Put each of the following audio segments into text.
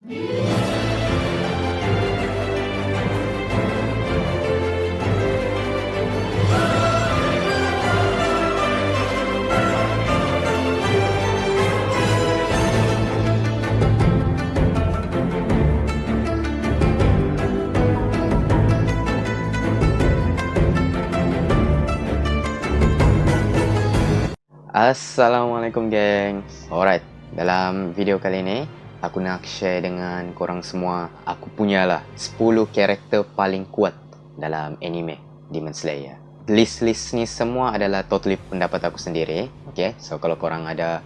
Assalamualaikum geng. Alright, dalam video kali ini aku nak share dengan korang semua aku punyalah 10 karakter paling kuat dalam anime Demon Slayer. List-list ni semua adalah totally pendapat aku sendiri. Okay, so kalau korang ada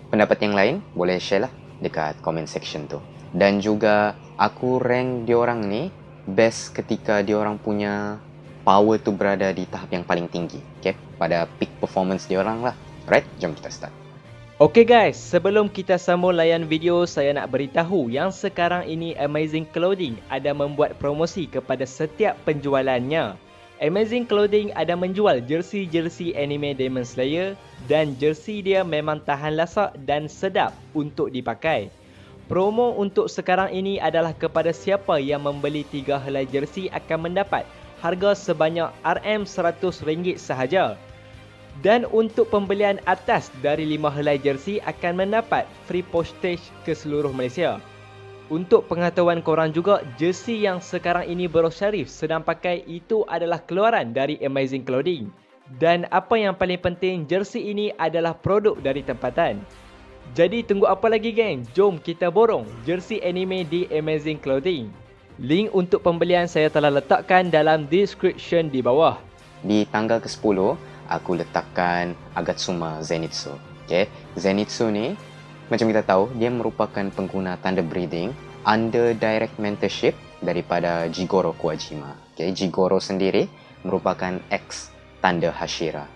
pendapat yang lain boleh share lah dekat comment section tu. Dan juga aku rank diorang ni best ketika diorang punya power tu berada di tahap yang paling tinggi. Okay, pada peak performance diorang lah. Alright, jom kita start. Okay guys, sebelum kita sambung layan video, saya nak beritahu yang sekarang ini Amazing Clothing ada membuat promosi kepada setiap penjualannya. Amazing Clothing ada menjual jersey-jersey anime Demon Slayer dan jersey dia memang tahan lasak dan sedap untuk dipakai. Promo untuk sekarang ini adalah kepada siapa yang membeli 3 helai jersey akan mendapat harga sebanyak RM100 sahaja. Dan untuk pembelian atas dari 5 helai jersey akan mendapat free postage ke seluruh Malaysia. Untuk pengetahuan korang juga, jersey yang sekarang ini Bro Sharif sedang pakai itu adalah keluaran dari Amazing Clothing. Dan apa yang paling penting, jersey ini adalah produk dari tempatan. Jadi tunggu apa lagi geng? Jom kita borong jersey anime di Amazing Clothing. Link untuk pembelian saya telah letakkan dalam description di bawah. Di tanggal ke-10, aku letakkan Agatsuma Zenitsu. Okay, Zenitsu ni macam kita tahu dia merupakan pengguna Thunder Breathing under direct mentorship daripada Jigoro Kuwajima. Okay, Jigoro sendiri merupakan ex Thunder Hashira.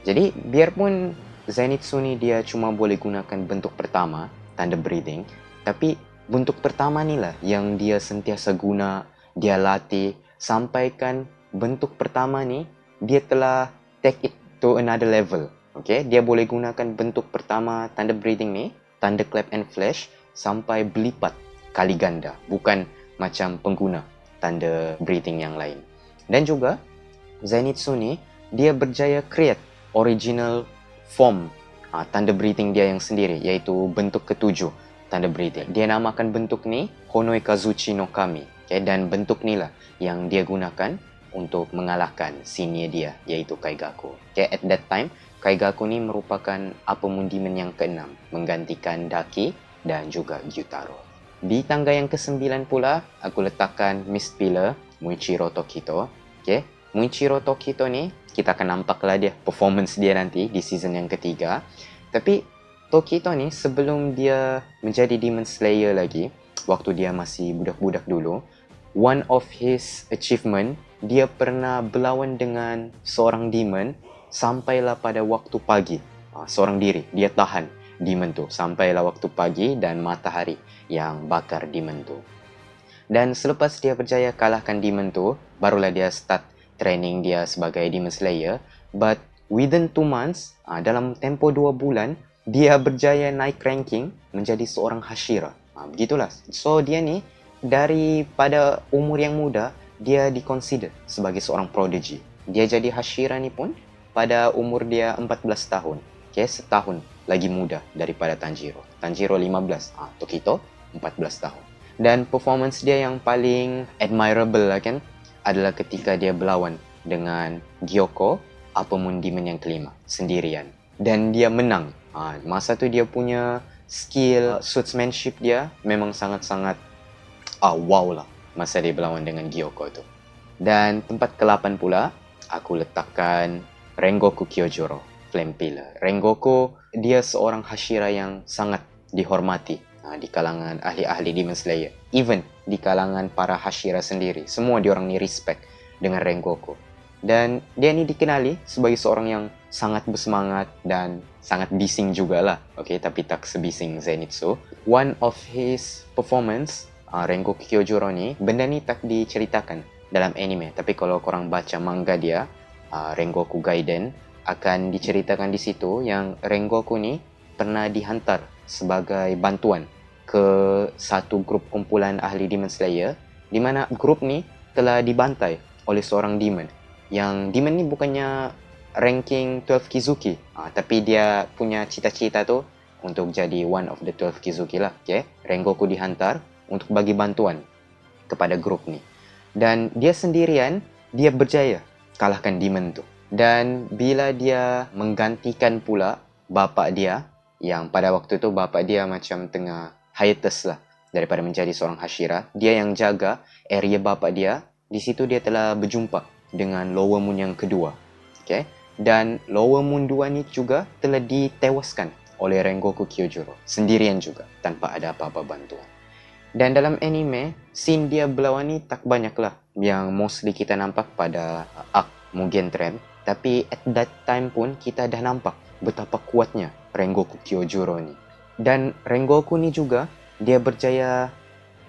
Jadi biarpun Zenitsu ni dia cuma boleh gunakan bentuk pertama Thunder Breathing, tapi bentuk pertama ni lah yang dia sentiasa guna, dia latih sampaikan bentuk pertama ni dia telah take it to another level. Okay, dia boleh gunakan bentuk pertama Thunder Breathing ni, Thunderclap and Flash, sampai berlipat kali ganda, bukan macam pengguna Thunder Breathing yang lain. Dan juga Zenitsu ni dia berjaya create original form Thunder Breathing dia yang sendiri, iaitu bentuk ketujuh Thunder Breathing. Dia namakan bentuk ni Honoi Kazuchi no Kami. Okay, dan bentuk ni lah yang dia gunakan untuk mengalahkan senior dia, iaitu Kaigaku. Okay, at that time, Kaigaku ni merupakan Upper Demon yang ke-6, menggantikan Daki dan juga Gyutaro. Di tangga yang ke-9 pula, aku letakkan Mist Pillar, Muichiro Tokito. Okay, Muichiro Tokito ni, kita akan nampaklah dia, performance dia nanti di season yang ketiga. Tapi, Tokito ni sebelum dia menjadi Demon Slayer lagi, waktu dia masih budak-budak dulu, one of his achievement, dia pernah berlawan dengan seorang demon sampailah pada waktu pagi. Seorang diri, dia tahan demon tu sampailah waktu pagi dan matahari yang bakar demon tu. Dan selepas dia berjaya kalahkan demon tu, barulah dia start training dia sebagai Demon Slayer. But within 2 months, dalam tempoh 2 bulan, dia berjaya naik ranking menjadi seorang Hashira. Begitulah. So dia ni daripada umur yang muda, dia diconsider sebagai seorang prodigy. Dia jadi Hashira ni pun pada umur dia 14 tahun. Okay, setahun lagi muda daripada Tanjiro. Tanjiro 15, Tokito 14 tahun. Dan performance dia yang paling admirable lah kan, adalah ketika dia berlawan dengan Gyoko, Upper Moon Demon yang kelima, sendirian. Dan dia menang. Masa tu dia punya skill swordsmanship dia memang sangat-sangat wow lah masa dia berlawan dengan Gyoko tu. Dan tempat ke-8 pula, aku letakkan Rengoku Kyojuro, Flame Pillar. Rengoku, dia seorang Hashira yang sangat dihormati di kalangan ahli-ahli Demon Slayer. Even di kalangan para Hashira sendiri, semua diorang ni respect dengan Rengoku. Dan dia ni dikenali sebagai seorang yang sangat bersemangat dan sangat bising jugalah. Okay, tapi tak sebising Zenitsu. One of his performance, Rengoku Kyojuro ni, benda ni tak diceritakan dalam anime, tapi kalau korang baca manga dia, Rengoku Gaiden, akan diceritakan di situ yang Rengoku ni pernah dihantar sebagai bantuan ke ke satu grup kumpulan ahli Demon Slayer, di mana grup ni telah dibantai oleh seorang demon. Yang demon ni bukannya ranking 12 Kizuki, tapi dia punya cita-cita tu untuk jadi one of the 12 Kizuki lah. Okay? Rengoku dihantar untuk bagi bantuan kepada grup ni. Dan dia sendirian, dia berjaya kalahkan demon tu. Dan bila dia menggantikan pula bapa dia, yang pada waktu tu bapa dia macam tengah hiatus lah daripada menjadi seorang Hashira, dia yang jaga area bapa dia. Di situ dia telah berjumpa dengan Lower Moon yang kedua. Okay? Dan Lower Moon 2 ni juga telah ditewaskan oleh Rengoku Kyojuro sendirian juga, tanpa ada apa-apa bantuan. Dan dalam anime, scene dia berlawan ni tak banyak lah, yang mostly kita nampak pada arc Mugen Train. Tapi at that time pun kita dah nampak betapa kuatnya Rengoku Kyojuro ni. Dan Rengoku ni juga dia berjaya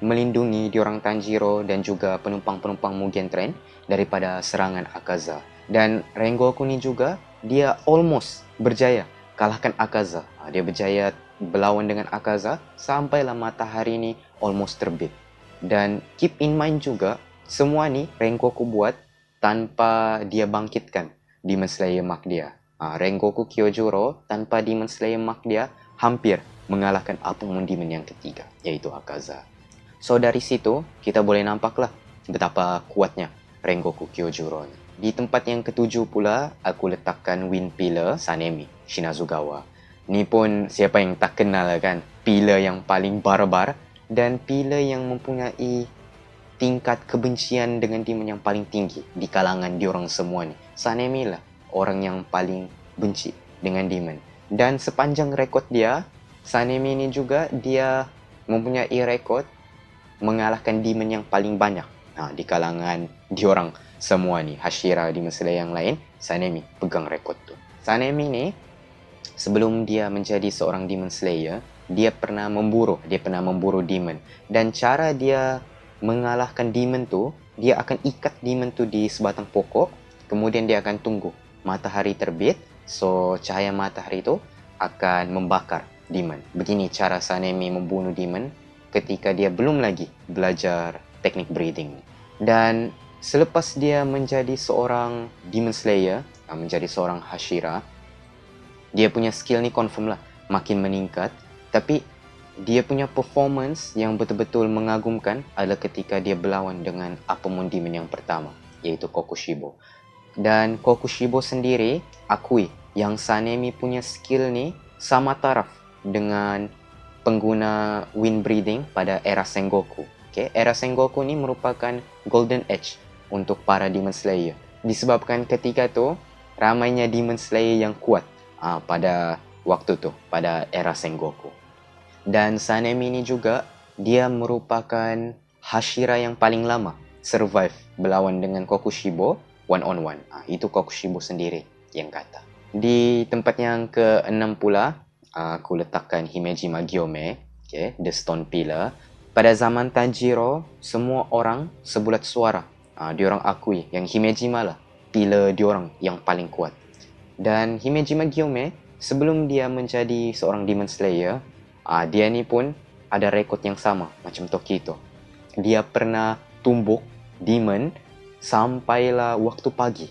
melindungi diorang Tanjiro dan juga penumpang-penumpang Mugen Train daripada serangan Akaza. Dan Rengoku ni juga dia almost berjaya kalahkan Akaza. Dia berjaya berlawan dengan Akaza sampailah matahari ni almost terbit. Dan keep in mind juga, semua ni Rengoku buat tanpa dia bangkitkan Demon Slayer Mark dia. Rengoku Kyojuro tanpa Demon Slayer Mark dia hampir mengalahkan Apumon Demon yang ketiga, iaitu Akaza. So dari situ kita boleh nampaklah betapa kuatnya Rengoku Kyojuro ni. Di tempat yang ketujuh pula, aku letakkan Wind Pillar Sanemi Shinazugawa. Ni pun siapa yang tak kenal kan, pillar yang paling barbar dan pillar yang mempunyai tingkat kebencian dengan demon yang paling tinggi di kalangan diorang semua ni. Sanemi lah orang yang paling benci dengan demon. Dan sepanjang rekod dia, Sanemi ni juga dia mempunyai rekod mengalahkan demon yang paling banyak di kalangan diorang semua ni. Hashira, Demon Slayer yang lain, Sanemi pegang rekod tu. Sanemi ni sebelum dia menjadi seorang Demon Slayer, dia pernah memburu demon. Dan cara dia mengalahkan demon tu, dia akan ikat demon tu di sebatang pokok, kemudian dia akan tunggu matahari terbit. So cahaya matahari tu akan membakar demon. Begini cara Sanemi membunuh demon ketika dia belum lagi belajar teknik breathing. Dan selepas dia menjadi seorang Demon Slayer, menjadi seorang Hashira, dia punya skill ni confirm lah makin meningkat. Tapi dia punya performance yang betul-betul mengagumkan adalah ketika dia berlawan dengan Apumon Demon yang pertama, iaitu Kokushibo. Dan Kokushibo sendiri akui yang Sanemi punya skill ni sama taraf dengan pengguna wind breathing pada era Sengoku. Okay? Era Sengoku ni merupakan golden age untuk para Demon Slayer. Disebabkan ketika tu ramainya Demon Slayer yang kuat pada waktu tu, pada era Sengoku. Dan Sanemi ni juga dia merupakan Hashira yang paling lama survive berlawan dengan Kokushibo one on one. Itu Kokushibo sendiri yang kata. Di tempat yang ke-6 pula, aku letakkan Himejima Gyome, okay, The Stone Pillar. Pada zaman Tanjiro, semua orang sebulat suara diorang akui yang Himejima lah pillar diorang yang paling kuat. Dan Himejima Gyome sebelum dia menjadi seorang Demon Slayer, dia ni pun ada rekod yang sama macam Tokito. Dia pernah tumbuk demon sampailah waktu pagi.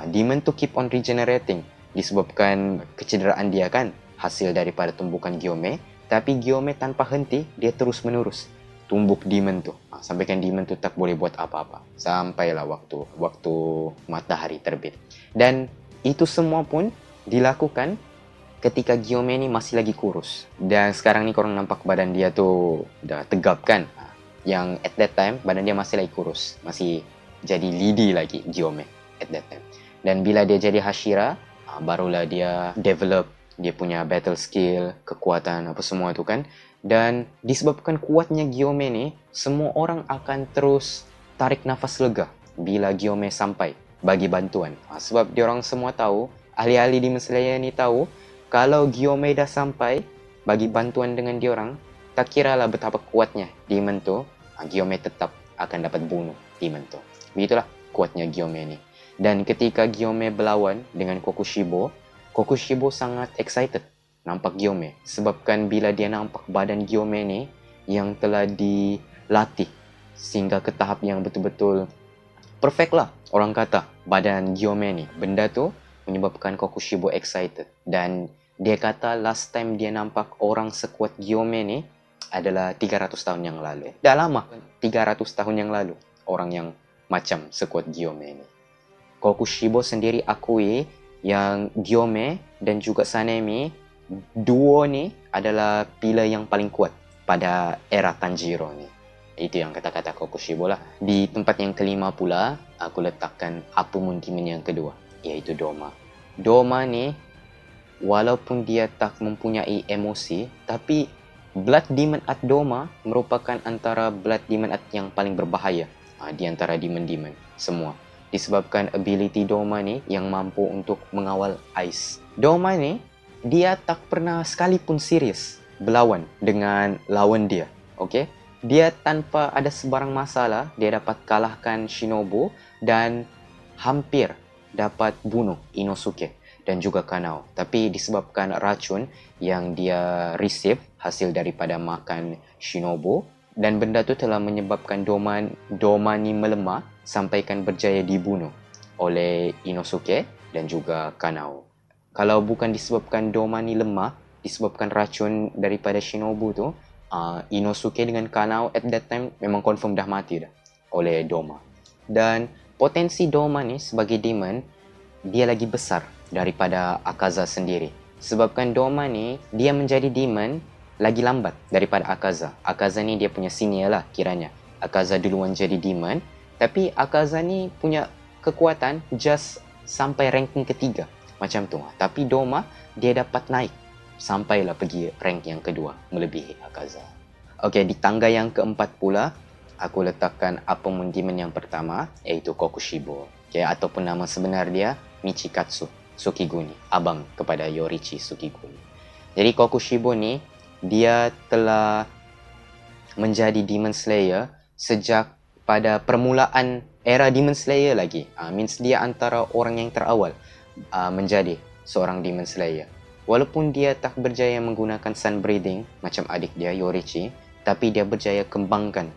Demon tu keep on regenerating disebabkan kecederaan dia kan, hasil daripada tumbukan Gyome. Tapi Gyome tanpa henti, dia terus menerus tumbuk demon tu sampaikan demon tu tak boleh buat apa-apa sampailah waktu matahari terbit. Dan itu semua pun dilakukan ketika Gyome ni masih lagi kurus. Dan sekarang ni korang nampak badan dia tu dah tegap kan, yang at that time badan dia masih lagi kurus, masih jadi lidi lagi Gyome at that time. Dan bila dia jadi Hashira, barulah dia develop dia punya battle skill, kekuatan apa semua tu kan. Dan disebabkan kuatnya Gyome ni, semua orang akan terus tarik nafas lega bila Gyome sampai bagi bantuan. Sebab diorang semua tahu, ahli-ahli Demon Slayer ni tahu, kalau Gyome dah sampai bagi bantuan dengan diorang, tak kiralah betapa kuatnya demon tu, Gyome tetap akan dapat bunuh demon tu. Begitulah kuatnya Gyome ni. Dan ketika Gyome berlawan dengan Kokushibo, Kokushibo sangat excited nampak Gyome. Sebabkan bila dia nampak badan Gyome ni, yang telah dilatih sehingga ke tahap yang betul-betul perfect lah. Orang kata badan Gyome ni, benda tu menyebabkan Kokushibo excited. Dan dia kata last time dia nampak orang sekuat Gyome ni adalah 300 tahun yang lalu. Dah lama, 300 tahun yang lalu orang yang macam sekuat Gyome ni. Kokushibo sendiri akui yang Gyome dan juga Sanemi, duo ni adalah pilar yang paling kuat pada era Tanjiro ni. Itu yang kata-kata Kokushibo lah. Di tempat yang kelima pula, aku letakkan Apumon Demon yang kedua, iaitu Doma. Doma ni, walaupun dia tak mempunyai emosi, tapi Blood Demon at Doma merupakan antara Blood Demon at yang paling berbahaya di antara demon-demon semua. Disebabkan ability Doma ni yang mampu untuk mengawal ice. Doma ni, dia tak pernah sekalipun serius berlawan dengan lawan dia. Okay? Dia tanpa ada sebarang masalah, dia dapat kalahkan Shinobu dan hampir dapat bunuh Inosuke dan juga Kanao. Tapi disebabkan racun yang dia receive hasil daripada makan Shinobu, dan benda tu telah menyebabkan Doma ni melemah sampaikan berjaya dibunuh oleh Inosuke dan juga Kanao. Kalau bukan disebabkan Doma ni lemah, disebabkan racun daripada Shinobu tu, Inosuke dengan Kanao at that time memang confirm dah mati dah oleh Doma. Dan potensi Doma ni sebagai demon, dia lagi besar daripada Akaza sendiri. Sebabkan Doma ni, dia menjadi demon lagi lambat daripada Akaza. Akaza ni dia punya senior lah kiranya. Akaza duluan jadi demon, tapi Akaza ni punya kekuatan just sampai ranking ketiga macam tu. Tapi Doma dia dapat naik sampailah pergi rank yang kedua, melebihi Akaza. Okey, di tangga yang keempat pula, aku letakkan Apumon Demon yang pertama, iaitu Kokushibo. Okay, ataupun nama sebenar dia Michikatsu Tsukiguni, abang kepada Yorichi Tsukiguni. Jadi Kokushibo ni, dia telah menjadi Demon Slayer sejak pada permulaan era Demon Slayer lagi. Means dia antara orang yang terawal menjadi seorang Demon Slayer. Walaupun dia tak berjaya menggunakan sun breathing macam adik dia Yorichi, tapi dia berjaya kembangkan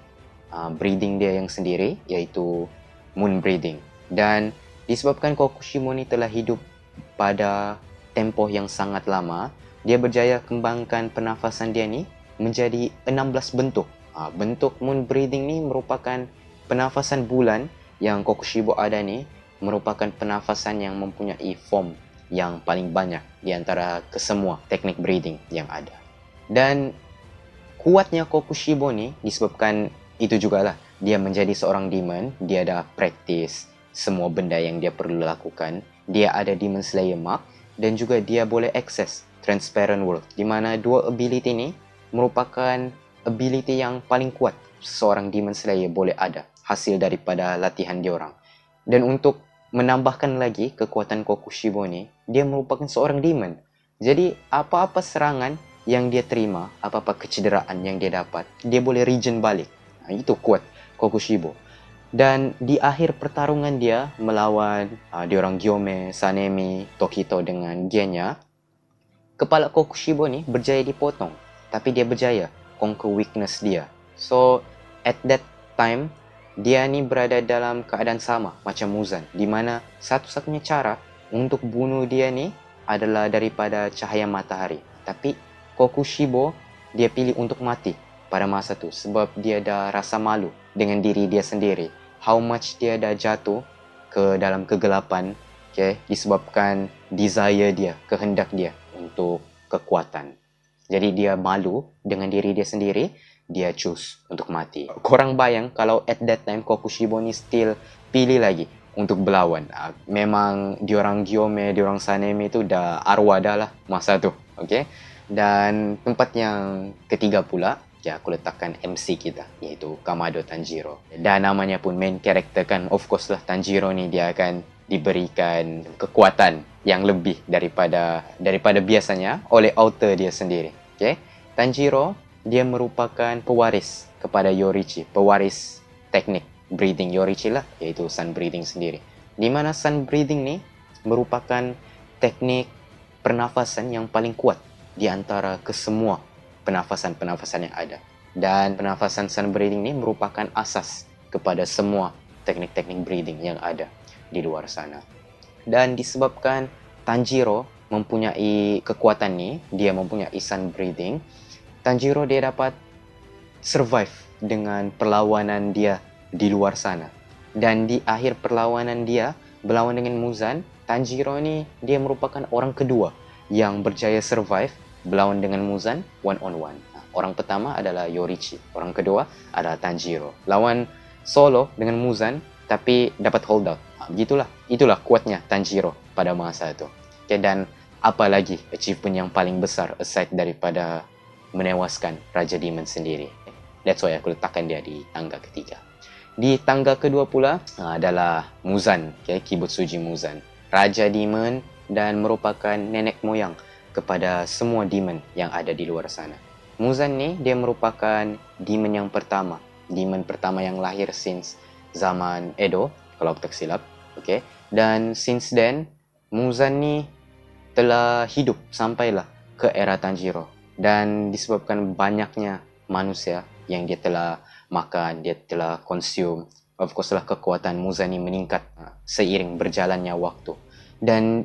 breathing dia yang sendiri, iaitu moon breathing. Dan disebabkan Kokushibo ni telah hidup pada tempoh yang sangat lama, dia berjaya kembangkan pernafasan dia ni menjadi 16 bentuk. Bentuk moon breathing ni merupakan pernafasan bulan yang Kokushibo ada ni, merupakan pernafasan yang mempunyai form yang paling banyak di antara kesemua teknik breathing yang ada. Dan kuatnya Kokushibo ni disebabkan itu jugalah dia menjadi seorang demon, dia dah practice semua benda yang dia perlu lakukan. Dia ada Demon Slayer Mark dan juga dia boleh access Transparent World, di mana dua ability ni merupakan ability yang paling kuat seorang Demon Slayer boleh ada hasil daripada latihan diorang. Dan untuk menambahkan lagi kekuatan Kokushibo ni, dia merupakan seorang demon. Jadi apa-apa serangan yang dia terima, apa-apa kecederaan yang dia dapat, dia boleh regen balik. Itu kuat Kokushibo. Dan di akhir pertarungan dia melawan diorang Gyome, Sanemi, Tokito dengan Genya, kepala Kokushibo ni berjaya dipotong, tapi dia berjaya conquer weakness dia. So at that time, dia ni berada dalam keadaan sama macam Muzan, di mana satu-satunya cara untuk bunuh dia ni adalah daripada cahaya matahari. Tapi Kokushibo dia pilih untuk mati pada masa tu sebab dia dah rasa malu dengan diri dia sendiri. How much dia dah jatuh ke dalam kegelapan, disebabkan desire dia, kehendak dia untuk kekuatan. Jadi dia malu dengan diri dia sendiri, dia choose untuk mati. Korang bayang kalau at that time Kokushibo ni still pilih lagi untuk berlawan. Memang diorang Gyome, diorang Sanemi tu dah arwah dah lah masa tu. Okay? Dan tempat yang ketiga pula, aku letakkan MC kita, iaitu Kamado Tanjiro. Dan namanya pun main character kan, of course lah Tanjiro ni dia akan diberikan kekuatan yang lebih daripada biasanya oleh author dia sendiri. Okay? Tanjiro dia merupakan pewaris kepada Yorichi, pewaris teknik breathing Yorichi lah, iaitu sun breathing sendiri. Di mana sun breathing ni merupakan teknik pernafasan yang paling kuat di antara kesemua pernafasan-pernafasan yang ada. Dan pernafasan sun breathing ni merupakan asas kepada semua teknik-teknik breathing yang ada di luar sana. Dan disebabkan Tanjiro mempunyai kekuatan ni, dia mempunyai sun breathing, Tanjiro dia dapat survive dengan perlawanan dia di luar sana. Dan di akhir perlawanan dia berlawan dengan Muzan, Tanjiro ni dia merupakan orang kedua yang berjaya survive berlawan dengan Muzan one on one. Orang pertama adalah Yorichi, orang kedua adalah Tanjiro. Lawan solo dengan Muzan tapi dapat hold out. Itulah kuatnya Tanjiro pada masa itu. Okay, dan apa lagi achievement yang paling besar aside daripada menewaskan Raja Demon sendiri. That's why aku letakkan dia di tangga ketiga. Di tangga kedua pula adalah Muzan, okay, Kibutsuji Muzan. Raja Demon dan merupakan nenek moyang kepada semua demon yang ada di luar sana. Muzan ni dia merupakan demon yang pertama. Demon pertama yang lahir since zaman Edo, kalau aku tak silap. Okay. Dan since then, Muzan ni telah hidup sampailah ke era Tanjiro. Dan disebabkan banyaknya manusia yang dia telah makan, dia telah consume, of course lah kekuatan Muzan ni meningkat seiring berjalannya waktu. Dan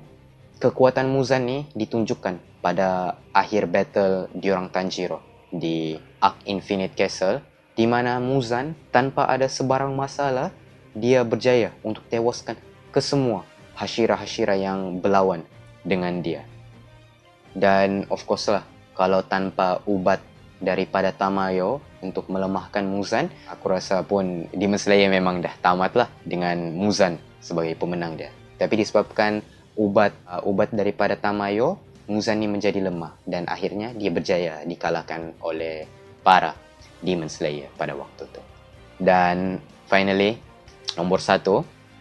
kekuatan Muzan ni ditunjukkan pada akhir battle diorang Tanjiro di Arc Infinite Castle, di mana Muzan tanpa ada sebarang masalah dia berjaya untuk tewaskan kesemua Hashira-Hashira yang berlawan dengan dia. Dan of course lah, kalau tanpa ubat daripada Tamayo untuk melemahkan Muzan, aku rasa pun Demon Slayer memang dah tamat lah dengan Muzan sebagai pemenang dia. Tapi disebabkan ubat daripada Tamayo, Muzan ni menjadi lemah dan akhirnya dia berjaya dikalahkan oleh para Demon Slayer pada waktu tu. Dan finally, nombor 1,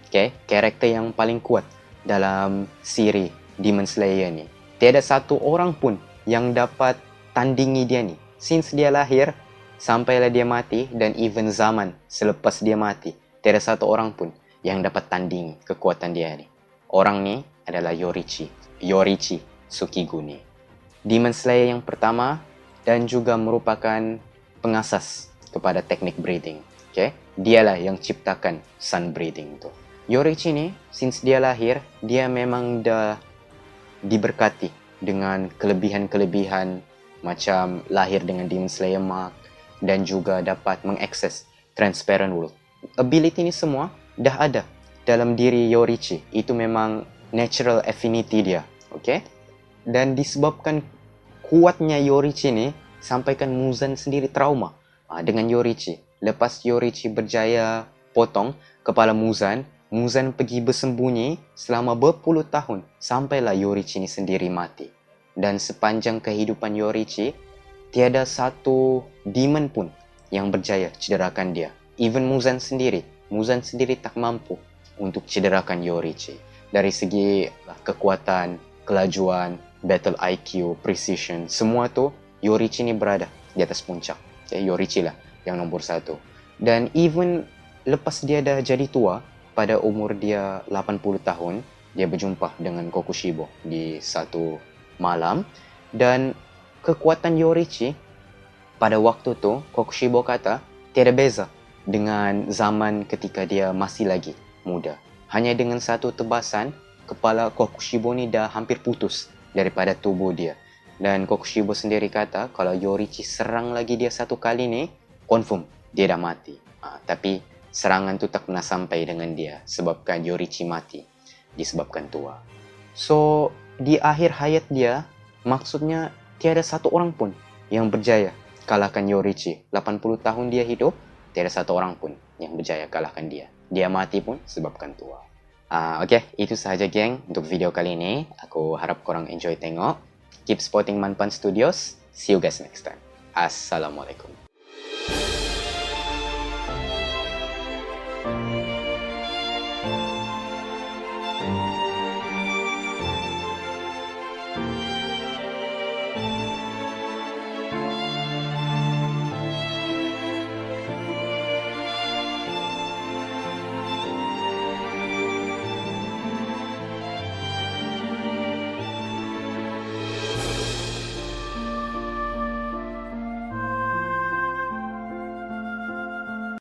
okay, karakter yang paling kuat dalam siri Demon Slayer ni. Tiada satu orang pun yang dapat tandingi dia ni. Since dia lahir sampailah dia mati, dan even zaman selepas dia mati, tiada satu orang pun yang dapat tandingi kekuatan dia ni. Orang ni adalah Yorichi Tsukiguni. Demon Slayer yang pertama dan juga merupakan pengasas kepada teknik breathing. Okay? Dialah yang ciptakan sun breathing tu. Yorichi ni, since dia lahir, dia memang dah diberkati dengan kelebihan-kelebihan macam lahir dengan Demon Slayer Mark dan juga dapat mengakses Transparent World. Ability ni semua dah ada dalam diri Yorichi. Itu memang natural affinity dia. Okay? Dan disebabkan kuatnya Yorichi ni, sampaikan Muzan sendiri trauma dengan Yorichi. Lepas Yorichi berjaya potong kepala Muzan, Muzan pergi bersembunyi selama berpuluh tahun sampailah Yorichi ni sendiri mati. Dan sepanjang kehidupan Yorichi, tiada satu demon pun yang berjaya cederakan dia. Even Muzan sendiri tak mampu untuk cederakan Yorichi. Dari segi kekuatan, kelajuan, battle IQ, precision, semua tu Yorichi ni berada di atas puncak. Okay, Yorichi lah yang nombor 1. Dan even lepas dia dah jadi tua, pada umur dia 80 tahun, dia berjumpa dengan Kokushibo di satu malam. Dan kekuatan Yorichi pada waktu tu, Kokushibo kata, tiada beza dengan zaman ketika dia masih lagi muda. Hanya dengan satu tebasan, kepala Kokushibo ni dah hampir putus daripada tubuh dia. Dan Kokushibo sendiri kata, kalau Yorichi serang lagi dia satu kali ni, confirm dia dah mati. Tapi serangan tu tak pernah sampai dengan dia sebabkan Yorichi mati disebabkan tua. So, di akhir hayat dia, maksudnya tiada satu orang pun yang berjaya kalahkan Yorichi. 80 tahun dia hidup, tiada satu orang pun yang berjaya kalahkan dia. Dia mati pun sebabkan tua. Okay, itu sahaja geng untuk video kali ini. Aku harap korang enjoy tengok. Keep supporting Manpan Studios. See you guys next time. Assalamualaikum.